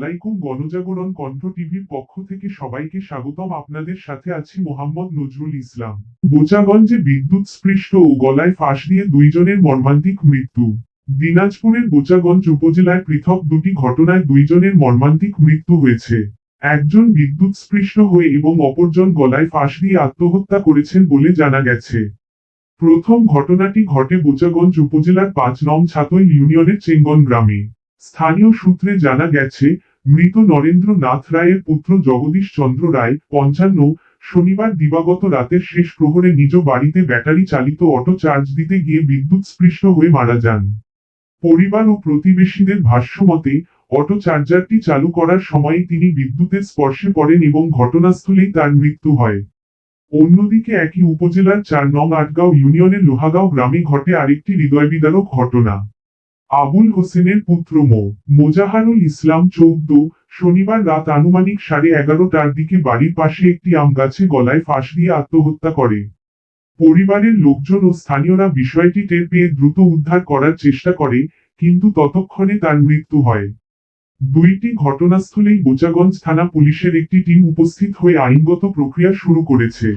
আলাইকুম। গণজাগরণ কণ্ঠ টিভির পক্ষ থেকে সবাইকে স্বাগতম। আপনাদের সাথে আছি মোহাম্মদ নজরুল ইসলাম। বোচাগঞ্জে বিদ্যুৎস্পৃষ্ট ও গলায় ফাঁস দিয়ে দুইজনের মর্মান্তিক মৃত্যু। দিনাজপুরের বোচাগঞ্জ উপজেলায় পৃথক দুটি ঘটনায় দুইজনের মর্মান্তিক মৃত্যু হয়েছে। একজন বিদ্যুৎস্পৃষ্ট হয়ে এবং অপরজন গলায় ফাঁস দিয়ে আত্মহত্যা করেছেন বলে জানা গেছে। প্রথম ঘটনাটি ঘটে বোচাগঞ্জ উপজেলার ৫ নং ছাতই ইউনিয়নের চেঙ্গন গ্রামে। স্থানীয় সূত্রে জানা গেছে, মৃত নরেন্দ্র নাথ রায়ের পুত্র জগদীশ চন্দ্র রায় ৫৫ শনিবার দিবাগত রাতের শেষ প্রহরে নিজ বাড়িতে ব্যাটারি চালিত অটো চার্জ দিতে গিয়ে বিদ্যুৎস্পৃষ্ট হয়ে মারা যান। পরিবার ও প্রতিবেশীদের ভাষ্যমতে, অটো চার্জারটি চালু করার সময়ই তিনি বিদ্যুতের স্পর্শে পড়েন এবং ঘটনাস্থলেই তার মৃত্যু হয়। অন্যদিকে একই উপজেলার ৪ নং আটগাঁও ইউনিয়নের লোহাগাঁও গ্রামে ঘটে আরেকটি হৃদয়বিদারক ঘটনা। আবুল হোসেনের পুত্র মোজাহারুল ইসলাম ১৪ শনিবার রাত আনুমানিক 11:30টার দিকে বাড়ির পাশে একটি আম গাছে গলায় ফাঁস দিয়ে আত্মহত্যা করে। পরিবারের লোকজন ও স্থানীয়রা বিষয়টি টের পেয়ে দ্রুত উদ্ধার করার চেষ্টা করে, কিন্তু ততক্ষণে তার মৃত্যু হয়। দুইটি ঘটনাস্থলেই বোচাগঞ্জ থানা পুলিশের একটি টিম উপস্থিত হয়ে আইনগত প্রক্রিয়া শুরু করেছে।